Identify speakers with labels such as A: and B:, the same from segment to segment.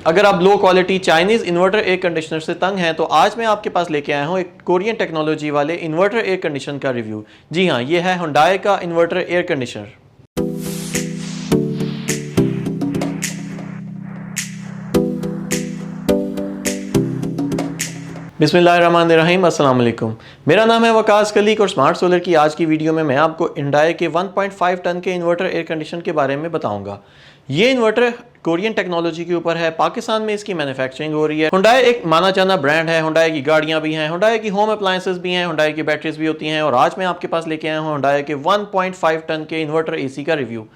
A: अगर आप low quality Chinese inverter air conditioner से तंग हैं तो आज मैं आपके पास लेके आया हूं एक कोरियन टेक्नोलॉजी वाले इन्वर्टर एयर कंडीशनर का रिव्यू। जी हां, ये है Hyundai का इन्वर्टर एयर कंडीशनर। बिस्मिल्लाहिर्रहमानिर्रहीम, अस्सलाम वालेकुम। मेरा नाम है वकास कलीक और स्मार्ट सोलर की आज की वीडियो में मैं आपको Hyundai के 1.5 टन के इन्वर्टर एयर कंडीशनर के बारे में बताऊंगा। ये इन्वर्टर कोरियन टेक्नोलॉजी के ऊपर है, पाकिस्तान में इसकी मैन्युफैक्चरिंग हो रही है। Hyundai एक माना जाना ब्रांड है। Hyundai की गाड़ियां भी हैं, Hyundai की होम अप्लायंसेस भी हैं, Hyundai की बैटरीज भी होती हैं। और आज मैं आपके पास लेके आया हूँ Hyundai के 1.5 टन के इन्वर्टर एसी का रिव्यू।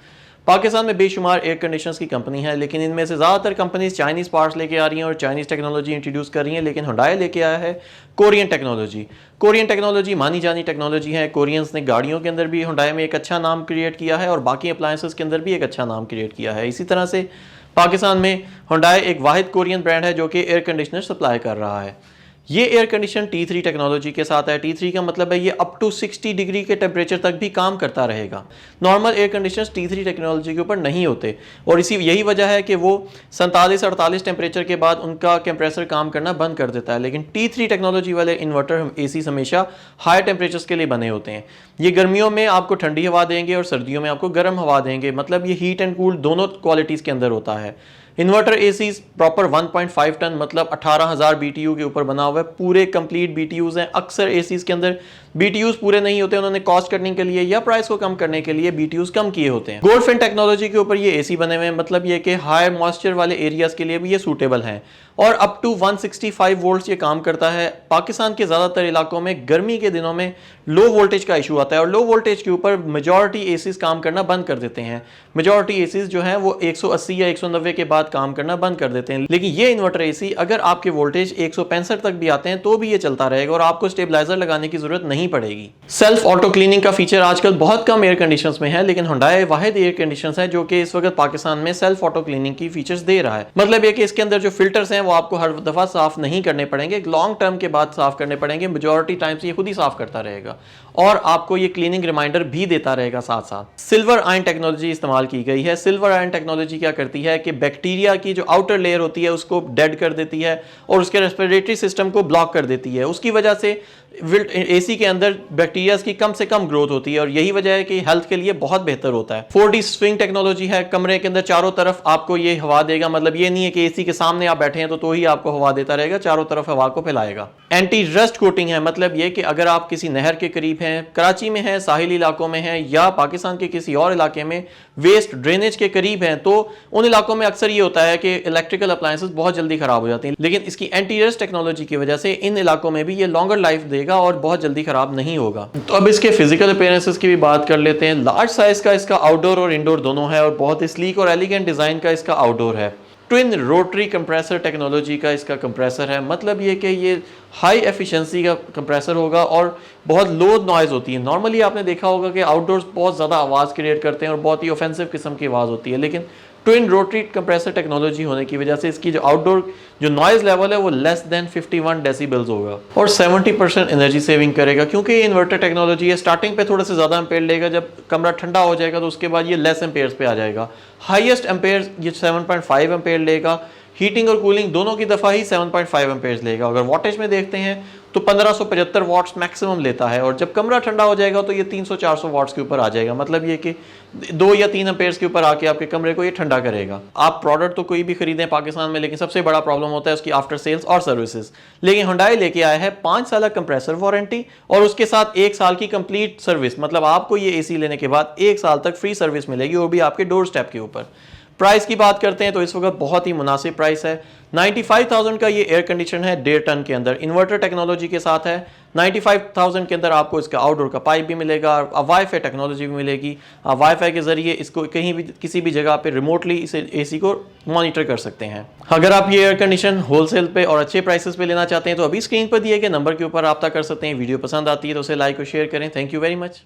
A: पाकिस्तान में बेशुमार एयर कंडीशनर्स की कंपनी है, लेकिन इनमें से ज़्यादातर कंपनीज चाइनीज़ पार्ट्स लेके आ रही हैं और चाइनीज़ टेक्नोलॉजी इंट्रोड्यूस कर रही हैं, लेकिन Hyundai लेके आया है कोरियन टेक्नोलॉजी। कोरियन टेक्नोलॉजी मानी जानी टेक्नोलॉजी है। कोरियंस ने गाड़ियों के अंदर भी Hyundai में एक अच्छा नाम क्रिएट किया है और बाकी अप्लायंसेस के अंदर भी एक अच्छा नाम क्रिएट किया है। इसी तरह से पाकिस्तान में Hyundai एक वाहिद कोरियन ब्रांड है जो कि एयर कंडीशनर सप्लाई कर रहा है। ये एयर कंडीशन T3 टेक्नोलॉजी के साथ है। T3 का मतलब है ये अप टू 60 डिग्री के टेम्परेचर तक भी काम करता रहेगा। Normal air conditioners T3 technology के ऊपर नहीं होते और यही वजह है कि वो 47-48 टेम्परेचर के बाद उनका कंप्रेसर काम करना बंद कर देता है। लेकिन T3 टेक्नोलॉजी वाले इन्वर्टर एसी हमेशा हाई टेम्परेचर्स के लिए बने होते हैं। ये गर्मियों में आपको ठंडी हवा देंगे और सर्दियों में आपको गर्म हवा देंगे। मतलब ये हीट एंड कूल दोनों क्वालिटीज़ के अंदर होता है। इन्वर्टर एसीज प्रॉपर 1.5 टन मतलब 18,000 BTU के ऊपर बना हुआ है। पूरे कंप्लीट BTUs हैं। अक्सर एसीज के अंदर BTUs पूरे नहीं होते, उन्होंने कॉस्ट कटने के लिए या प्राइस को कम करने के लिए BTUs कम किए होते हैं। गोल्डफिन टेक्नोलॉजी के ऊपर ये एसी बने हुए हैं, मतलब ये कि हाई मॉइस्चर वाले एरियाज के लिए भी ये सूटेबल हैं और अप टू 165 वोल्ट्स ये काम करता है। पाकिस्तान के ज़्यादातर इलाकों में गर्मी के दिनों में लो वोल्टेज का इशू आता है और लो वोल्टेज के ऊपर मेजॉरिटी एसीज काम करना बंद कर देते हैं। मेजॉरिटी एसीज जो है वो 180 या 190 के बाद काम करना बंद कर देते हैं। लेकिन ये इन्वर्टर एसी अगर आपके वोल्टेज 165 तक भी आते हैं तो भी ये चलता रहेगा और आपको स्टेबलाइजर लगाने की जरूरत नहीं पड़ेगी। सेल्फ ऑटो क्लीनिंग का फीचर आजकल बहुत कम एयर कंडीशनर्स में है, लेकिन Hyundai वाहिद एयर कंडीशनर्स है जो कि इस वक्त पाकिस्तान में सेल्फ ऑटो क्लीनिंग की फीचर्स दे रहा है। मतलब ये कि इसके अंदर जो फिल्टर्स हैं वो आपको हर दफा साफ नहीं करने पड़ेंगे, एक लॉन्ग टर्म के बाद साफ करने पड़ेंगे। मेजॉरिटी टाइम्स ये खुद ही साफ करता रहेगा और आपको ये क्लीनिंग रिमाइंडर भी देता रहेगा साथ साथ। सिल्वर आयन टेक्नोलॉजी इस्तेमाल की गई है। सिल्वर आयन टेक्नोलॉजी क्या करती है कि बैक्टीरिया की जो आउटर लेयर होती है उसको डेड कर देती है और उसके रेस्पिरेटरी सिस्टम को ब्लॉक कर देती है। उसकी वजह से एसी के अंदर बैक्टीरिया की कम से कम ग्रोथ होती है और यही वजह है कि हेल्थ के लिए बहुत बेहतर होता है। 4D स्विंग टेक्नोलॉजी है। कमरे के अंदर चारों तरफ आपको ये हवा देगा। मतलब ये नहीं है कि एसी के सामने आप बैठे हैं तो ही आपको हवा देता रहेगा, चारों तरफ हवा को फैलाएगा। एंटी रस्ट कोटिंग है। मतलब ये कि अगर आप किसी नहर के करीब हैं, कराची में है, साहिली इलाकों में है या पाकिस्तान के किसी और इलाके में वेस्ट ड्रेनेज के करीब हैं, तो उन इलाकों में अक्सर ये होता है कि इलेक्ट्रिकल अप्लायंसेस बहुत जल्दी खराब हो जाती हैं। लेकिन इसकी एंटी रस्ट टेक्नोलॉजी की वजह से इन इलाकों में भी ये लॉन्गर लाइफ देगा और बहुत जल्दी खराब नहीं होगा। तो अब इसके फिजिकल अपीयरेंसेस की भी बात कर लेते हैं। लार्ज साइज का इसका आउटडोर और इंडोर दोनों है और बहुत ही स्लीक और एलिगेंट डिजाइन का इसका आउटडोर है। ट्विन रोटरी कंप्रेसर टेक्नोलॉजी का इसका कंप्रेसर है। मतलब ये कि ये हाई एफिशिएंसी का कंप्रेसर होगा और बहुत लो नॉइज़ होती है। नॉर्मली आपने देखा होगा कि आउटडोर्स बहुत ज़्यादा आवाज़ क्रिएट करते हैं और बहुत ही ऑफेंसिव किस्म की आवाज़ होती है, लेकिन ट्विन रोटरी कंप्रेसर टेक्नोलॉजी होने की वजह से इसकी जो आउटडोर जो नॉइज़ लेवल है वो लेस देन 51 डेसिबल्स होगा और 70% एनर्जी सेविंग करेगा। क्योंकि ये इन्वर्टर टेक्नोलॉजी है, स्टार्टिंग पे थोड़े से ज़्यादा एम्पेयर लेगा, जब कमरा ठंडा हो जाएगा तो उसके बाद ये लेस एम्पेयर्स पे आ जाएगा। हाईएस्ट एम्पेयर ये 7.5 एम्पेयर लेगा। हीटिंग और कूलिंग दोनों की दफ़ा ही 7.5 एम्पेयर्स लेगा। अगर वॉटेज में देखते हैं तो 1575 वाट्स मैक्सिमम लेता है और जब कमरा ठंडा हो जाएगा तो ये 300-400 वाट्स के ऊपर आ जाएगा। मतलब ये कि 2 या 3 एम्पेयर्स के ऊपर आके आपके कमरे को ये ठंडा करेगा। आप प्रोडक्ट तो कोई भी खरीदें पाकिस्तान में, लेकिन सबसे बड़ा प्रॉब्लम होता है उसकी आफ्टर सेल्स और सर्विसेज। लेकिन Hyundai लेके आया है 5 साल कंप्रेसर वारंटी और उसके साथ 1 साल की कंप्लीट सर्विस। मतलब आपको ये एसी लेने के बाद 1 साल तक फ्री सर्विस मिलेगी, वो भी आपके डोर स्टेप के ऊपर। प्राइस की बात करते हैं तो इस वक्त बहुत ही मुनासिब प्राइस है। 95,000 का ये एयर कंडीशन है 1.5 टन के अंदर, इन्वर्टर टेक्नोलॉजी के साथ है। 95,000 के अंदर आपको इसका आउटडोर का पाइप भी मिलेगा, वाईफाई टेक्नोलॉजी भी मिलेगी। आप वाईफाई के जरिए इसको कहीं भी किसी भी जगह पे रिमोटली इस एसी को मॉनिटर कर सकते हैं। अगर आप ये एयर कंडीशन होलसेल पे और अच्छे प्राइसेस पे लेना चाहते हैं तो अभी स्क्रीन पर दिए गए नंबर के ऊपर रब्ता कर सकते हैं। वीडियो पसंद आती है तो उसे लाइक और शेयर करें। Thank you very much.